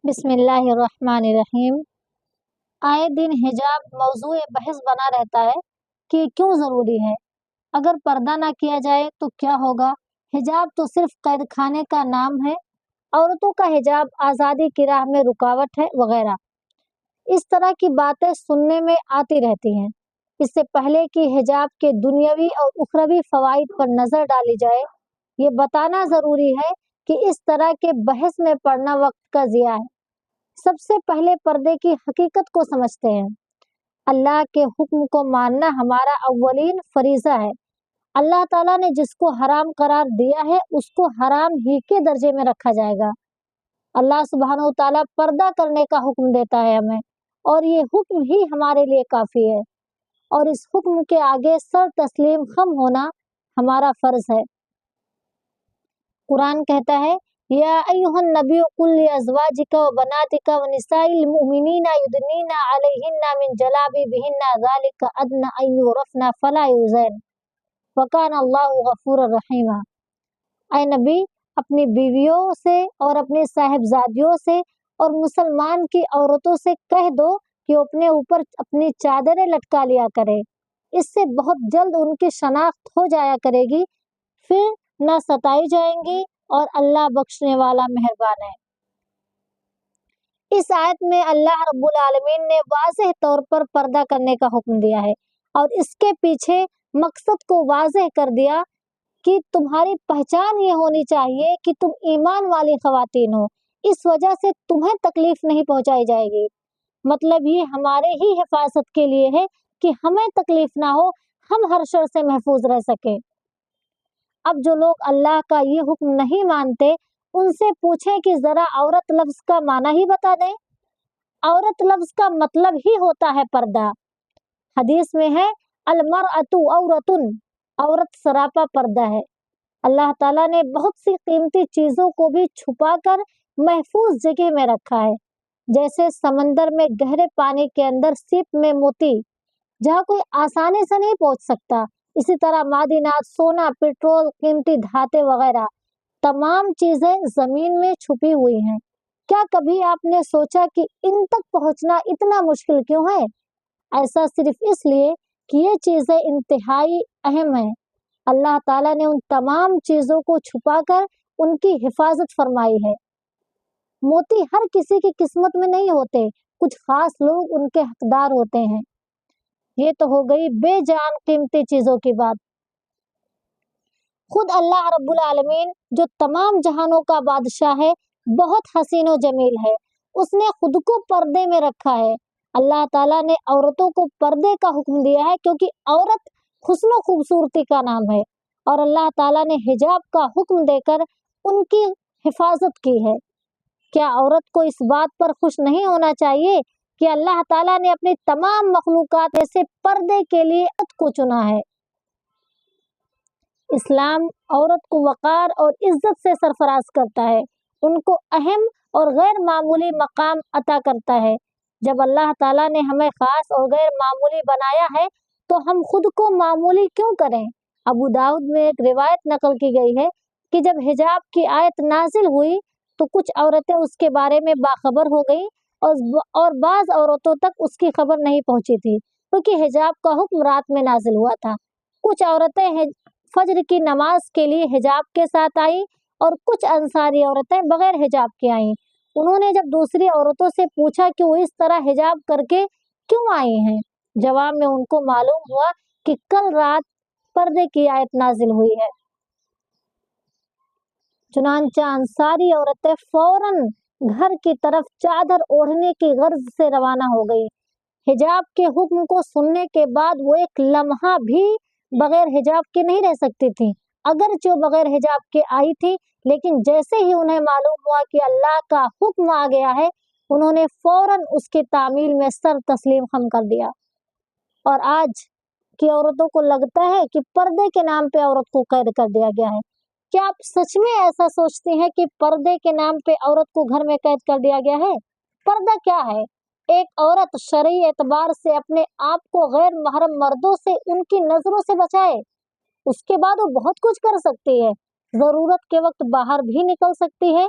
بسم اللہ الرحمن الرحیم۔ آئے دن حجاب موضوع بحث بنا رہتا ہے کہ کیوں ضروری ہے، اگر پردہ نہ کیا جائے تو کیا ہوگا، حجاب تو صرف قید خانے کا نام ہے، عورتوں کا حجاب آزادی کی راہ میں رکاوٹ ہے وغیرہ۔ اس طرح کی باتیں سننے میں آتی رہتی ہیں۔ اس سے پہلے کہ حجاب کے دنیاوی اور اخروی فوائد پر نظر ڈالی جائے، یہ بتانا ضروری ہے کہ اس طرح کے بحث میں پڑنا وقت کا ضیاع ہے۔ سب سے پہلے پردے کی حقیقت کو سمجھتے ہیں۔ اللہ کے حکم کو ماننا ہمارا اولین فریضہ ہے۔ اللہ تعالیٰ نے جس کو حرام قرار دیا ہے اس کو حرام ہی کے درجے میں رکھا جائے گا۔ اللہ سبحانہ وتعالیٰ پردہ کرنے کا حکم دیتا ہے ہمیں، اور یہ حکم ہی ہمارے لیے کافی ہے، اور اس حکم کے آگے سر تسلیم خم ہونا ہمارا فرض ہے۔ قرآن کہتا ہے، یا ایھا النبی قل لازواجک وبناتک ونساء المؤمنین یدنین علیہن من جلابیبہن ذلک ادنی ان یعرفن فلا یؤذین وکان اللہ غفورا رحیما۔ اے نبی، اپنی بیویوں سے اور اپنی صاحبزادیوں سے اور مسلمان کی عورتوں سے کہہ دو کہ اپنے اوپر اپنی چادریں لٹکا لیا کرے، اس سے بہت جلد ان کی شناخت ہو جایا کرے گی، پھر نہ ستائی جائیں گی، اور اللہ بخشنے والا مہربان ہے۔ اس آیت میں اللہ رب العالمین نے واضح طور پر پردہ کرنے کا حکم دیا ہے، اور اس کے پیچھے مقصد کو واضح کر دیا کہ تمہاری پہچان یہ ہونی چاہیے کہ تم ایمان والی خواتین ہو، اس وجہ سے تمہیں تکلیف نہیں پہنچائی جائے گی۔ مطلب یہ ہمارے ہی حفاظت کے لیے ہے کہ ہمیں تکلیف نہ ہو، ہم ہر شر سے محفوظ رہ سکیں۔ اب جو لوگ اللہ کا یہ حکم نہیں مانتے، ان سے پوچھیں کہ ذرا عورت لفظ کا معنی ہی بتا دیں۔ عورت لفظ کا مطلب ہی ہوتا ہے پردہ۔ حدیث میں ہے، المرأۃ عورۃ، عورت سراپا پردہ ہے۔ اللہ تعالیٰ نے بہت سی قیمتی چیزوں کو بھی چھپا کر محفوظ جگہ میں رکھا ہے، جیسے سمندر میں گہرے پانی کے اندر سیپ میں موتی، جہاں کوئی آسانی سے نہیں پہنچ سکتا۔ اسی طرح معدنیات، سونا، پیٹرول، قیمتی دھاتیں وغیرہ تمام چیزیں زمین میں چھپی ہوئی ہیں۔ کیا کبھی آپ نے سوچا کہ ان تک پہنچنا اتنا مشکل کیوں ہے؟ ایسا صرف اس لیے کہ یہ چیزیں انتہائی اہم ہیں۔ اللہ تعالیٰ نے ان تمام چیزوں کو چھپا کر ان کی حفاظت فرمائی ہے۔ موتی ہر کسی کی قسمت میں نہیں ہوتے، کچھ خاص لوگ ان کے حقدار ہوتے ہیں۔ یہ تو ہو گئی بے جان قیمتی چیزوں کی بات۔ خود اللہ رب العالمین جو تمام جہانوں کا بادشاہ ہے، بہت حسین و جمیل ہے، اس نے خود کو پردے میں رکھا ہے۔ اللہ تعالیٰ نے عورتوں کو پردے کا حکم دیا ہے کیونکہ عورت حسن و خوبصورتی کا نام ہے، اور اللہ تعالیٰ نے حجاب کا حکم دے کر ان کی حفاظت کی ہے۔ کیا عورت کو اس بات پر خوش نہیں ہونا چاہیے کہ اللہ تعالیٰ نے اپنی تمام مخلوقات میں سے پردے کے لیے عورت کو چنا ہے؟ اسلام عورت کو وقار اور عزت سے سرفراز کرتا ہے، ان کو اہم اور غیر معمولی مقام عطا کرتا ہے۔ جب اللہ تعالیٰ نے ہمیں خاص اور غیر معمولی بنایا ہے تو ہم خود کو معمولی کیوں کریں؟ ابو داؤد میں ایک روایت نقل کی گئی ہے کہ جب حجاب کی آیت نازل ہوئی تو کچھ عورتیں اس کے بارے میں باخبر ہو گئیں، اور بعض عورتوں تک اس کی خبر نہیں پہنچی تھی، کیونکہ حجاب کا حکم رات میں نازل ہوا تھا۔ کچھ عورتیں فجر کی نماز کے لیے حجاب کے ساتھ آئیں، اور کچھ انصاری عورتیں بغیر حجاب کے آئیں۔ انہوں نے جب دوسری عورتوں سے پوچھا کہ وہ اس طرح حجاب کر کے کیوں آئی ہیں، جواب میں ان کو معلوم ہوا کہ کل رات پردے کی آیت نازل ہوئی ہے۔ چنانچہ انصاری عورتیں فوراً گھر کی طرف چادر اوڑھنے کی غرض سے روانہ ہو گئی۔ حجاب کے حکم کو سننے کے بعد وہ ایک لمحہ بھی بغیر حجاب کے نہیں رہ سکتی تھی، اگرچہ وہ بغیر حجاب کے آئی تھی، لیکن جیسے ہی انہیں معلوم ہوا کہ اللہ کا حکم آ گیا ہے، انہوں نے فوراً اس کی تعمیل میں سر تسلیم خم کر دیا۔ اور آج کی عورتوں کو لگتا ہے کہ پردے کے نام پہ عورت کو قید کر دیا گیا ہے۔ کیا آپ سچ میں ایسا سوچتے ہیں کہ پردے کے نام پہ عورت کو گھر میں قید کر دیا گیا ہے؟ پردہ کیا ہے؟ ایک عورت شرعی اعتبار سے اپنے آپ کو غیر محرم مردوں سے ان کی نظروں سے بچائے، اس کے بعد وہ بہت کچھ کر سکتی ہے، ضرورت کے وقت باہر بھی نکل سکتی ہے،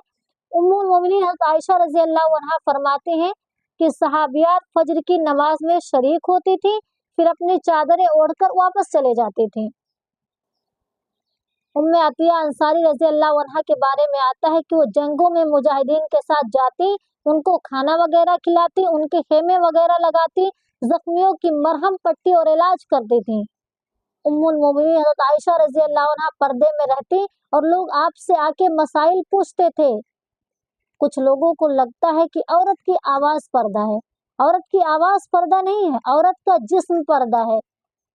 उम्मुल मोमिनीन हज़रत आयशा रज़ी अल्लाह अन्हा फरमाती हैं कि सहाबियात फजर की नमाज में शरीक होती थी, फिर अपनी चादरें ओढ़कर वापस चले जाती थी। उम्मे अतिया अंसारी रज़ी अल्लाह अन्हा के बारे में आता है कि वो जंगों में मुजाहिदीन के साथ जाती, उनको खाना वगैरह खिलाती, उनके खेमे वगैरह लगाती, जख्मियों की मरहम पट्टी और इलाज करती थी। उम्मुल मोमिनीन हज़रत आयशा रज़ी अल्लाह अन्हा पर्दे में रहती और लोग आपसे आके मसाइल पूछते थे। कुछ लोगों को लगता है कि औरत की आवाज़ पर्दा है। औरत की आवाज़ पर्दा नहीं है, औरत का जिस्म पर्दा है।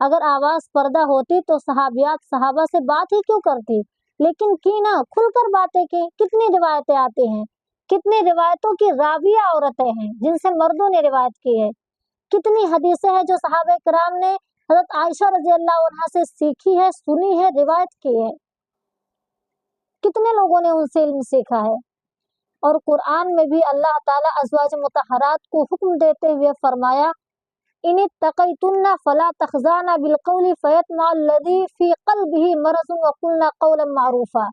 अगर आवाज़ पर्दा होती तो सहाबियात सहाबा से बात ही क्यों करती, लेकिन की ना, खुलकर बातें की। कितनी रिवायतें आती हैं, कितनी रिवायतों की राविया औरतें हैं जिनसे मर्दों ने रिवायत की है। कितनी हदीसें हैं जो सहाबा किराम ने हज़रत आयशा रज़ी अल्लाह अन्हा से सीखी है, सुनी है, रिवायत की है। कितने लोगों ने उनसे इल्म सीखा है। और कुरान में भी अल्लाह ताला अज़वाज मुतहहरात को हुक्म देते हुए फरमाया, इन तक़ैतुन्ना फला तख़ज़ाना बिलक़ौलि फ़यतमअल्लज़ी फ़ी क़ल्बिही मरज़ुन वक़ुल्ना क़ौलन मारूफ़ा।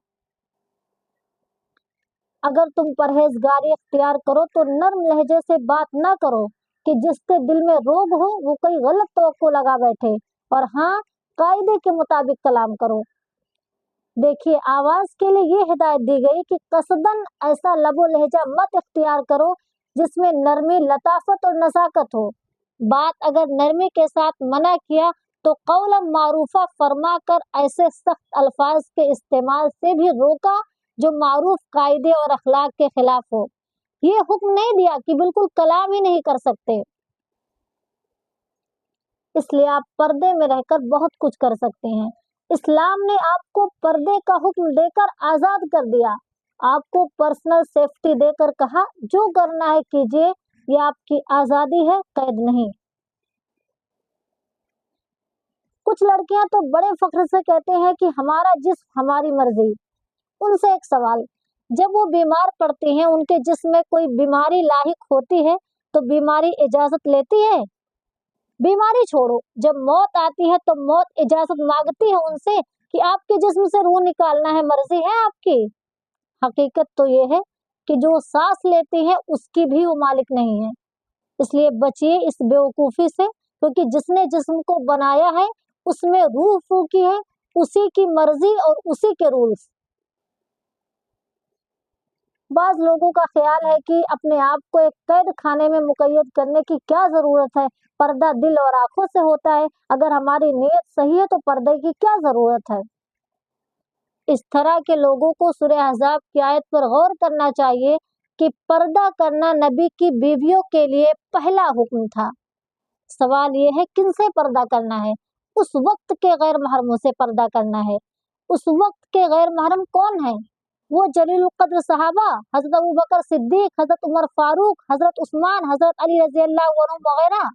अगर तुम परहेजगारी इख्तियार करो तो नर्म लहजे से बात ना करो कि जिसके दिल में रोग हो वो कोई गलत तवक्को लगा बैठे, और हाँ, कायदे के मुताबिक कलाम करो। देखिए, आवाज के लिए ये हिदायत दी गई कि कसदन ऐसा लबो लहजा मत इख्तियार करो जिसमें नरमी, लताफत और नज़ाकत हो। बात अगर नरमी के साथ मना किया तो कौलम मारूफा फरमा कर ऐसे सख्त अल्फाज के इस्तेमाल से भी रोका जो मारूफ कायदे और अखलाक के खिलाफ हो। ये हुक्म नहीं दिया कि बिल्कुल कलाम ही नहीं कर सकते। इसलिए आप पर्दे में रहकर बहुत कुछ कर सकते हैं। इस्लाम ने आपको पर्दे का हुक्म देकर आजाद कर दिया, आपको पर्सनल सेफ्टी देकर कहा जो करना है कीजिए, ये आपकी आजादी है, कैद नहीं। कुछ लड़कियां तो बड़े फख्र से कहते हैं कि हमारा जिस्म हमारी मर्जी। उनसे एक सवाल, जब वो बीमार पड़ती हैं, उनके जिस्म में कोई बीमारी लाहिक होती है तो बीमारी इजाजत लेती है? बीमारी छोड़ो, जब मौत आती है तो मौत इजाजत मांगती है उनसे कि आपके जिस्म से रूह निकालना है, मर्जी है आपकी। हकीकत तो ये है कि जो सांस लेती है उसकी भी वो मालिक नहीं है। इसलिए बचिए इस बेवकूफी से, क्योंकि जिसने जिस्म को बनाया है उसमें रूह फूकी है, उसी की मर्जी और उसी के रूल्स। बाज लोगों का ख्याल है कि अपने आप को एक कैद खाने में मुकय्यद करने की क्या जरूरत है, पर्दा दिल और आंखों से होता है, अगर हमारी नीयत सही है तो पर्दे की क्या जरूरत है। इस तरह के लोगों को सूरह अहज़ाब की आयत पर गौर करना चाहिए कि पर्दा करना नबी की बीवियों के लिए पहला हुक्म था। सवाल ये है किनसे पर्दा करना है? उस वक्त के गैर महरमों से पर्दा करना है। उस वक्त के गैर महरम कौन है? वो जलीलुल क़द्र सहाबा, हजरत अबू बकर सिद्दीक, हजरत उमर फारूक, हजरत उस्मान, हजरत अली रज़ी अल्लाहु अन्हु वगैरह।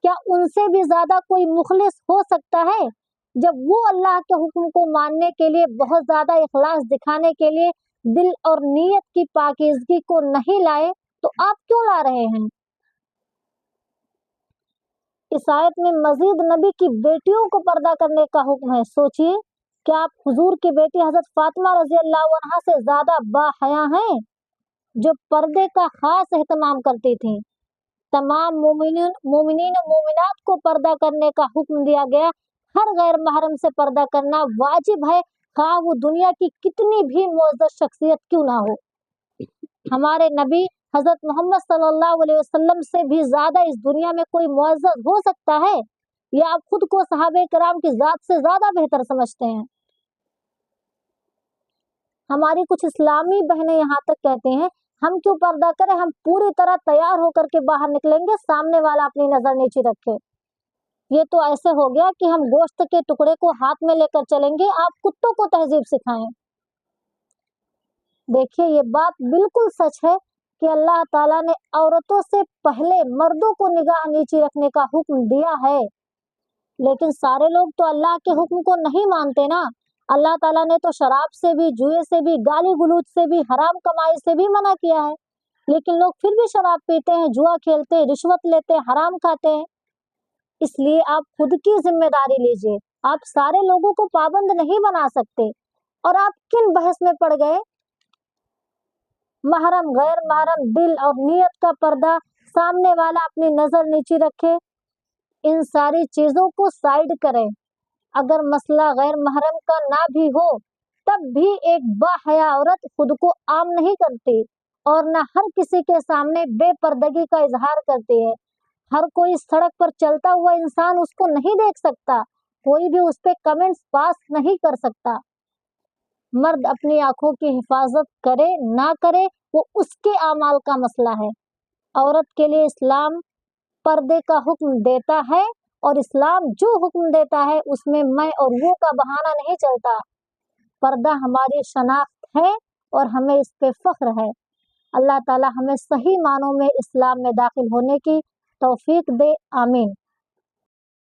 क्या उनसे भी ज्यादा कोई मुखलिस हो सकता है? जब वो अल्लाह के हुक्म को मानने के लिए, बहुत ज्यादा इखलास दिखाने के लिए दिल और नीयत की पाकीज़गी को नहीं लाए तो आप क्यों ला रहे हैं? इस आयत में मजीद नबी की बेटियों को पर्दा करने का हुक्म है। सोचिए, क्या आप हुजूर की बेटी हजरत फातिमा रज़ी अल्लाहु अन्हा से ज्यादा बाहया हैं, जो पर्दे का खास एहतमाम करती थीं? तमाम मोमिनीन मोमिनात को पर्दा करने का हुक्म दिया गया। हर गैर महरम से पर्दा करना वाजिब है, खा वो दुनिया की कितनी भी मुअज़्ज़ज़ शख्सियत क्यों ना हो। हमारे नबी हजरत मोहम्मद सल्लल्लाहु अलैहि वसल्लम से भी ज्यादा इस दुनिया में कोई मुअज़्ज़ज़ हो सकता है? या आप खुद को सहाबे किराम की जात से ज्यादा बेहतर समझते हैं? हमारी कुछ इस्लामी बहनें यहाँ तक कहती हैं, हम क्यों पर्दा करें, हम पूरी तरह तैयार होकर के बाहर निकलेंगे, सामने वाला अपनी नजर नीचे रखे। ये तो ऐसे हो गया कि हम गोश्त के टुकड़े को हाथ में लेकर चलेंगे, आप कुत्तों को तहजीब सिखाएं। देखिए, ये बात बिल्कुल सच है कि अल्लाह ताला ने औरतों से पहले मर्दों को निगाह नीची रखने का हुक्म दिया है, लेकिन सारे लोग तो अल्लाह के हुक्म को नहीं मानते ना। अल्लाह ताला ने तो शराब से भी, जुए से भी, गाली गलौज से भी, हराम कमाई से भी मना किया है, लेकिन लोग फिर भी शराब पीते हैं, जुआ खेलते हैं, रिश्वत लेते हैं, हराम खाते हैं। इसलिए आप खुद की जिम्मेदारी लीजिए। आप सारे लोगों को पाबंद नहीं बना सकते। और आप किन बहस में पड़ गए? महरम गैर महरम, दिल और नीयत का पर्दा, सामने वाला अपनी नजर नीचे रखे, इन सारी चीजों को साइड करें। अगर मसला गैर महरम का ना भी हो तब भी एक बाहया औरत खुद को आम नहीं करती और न हर किसी के सामने बेपर्दगी का इजहार करती है। हर कोई सड़क पर चलता हुआ इंसान उसको नहीं देख सकता, कोई भी उस पे कमेंट्स पास नहीं कर सकता। मर्द अपनी आंखों की हिफाजत करे ना करे वो उसके आमाल का मसला है। औरत के लिए इस्लाम पर्दे का हुक्म देता है और इस्लाम जो हुक्म देता है उसमें मैं और वो का बहाना नहीं चलता। पर्दा हमारी शनाख्त है और हमें इस पे फख्र है। अल्लाह ताला हमें सही मानों में इस्लाम में दाखिल होने की तौफीक दे, आमीन।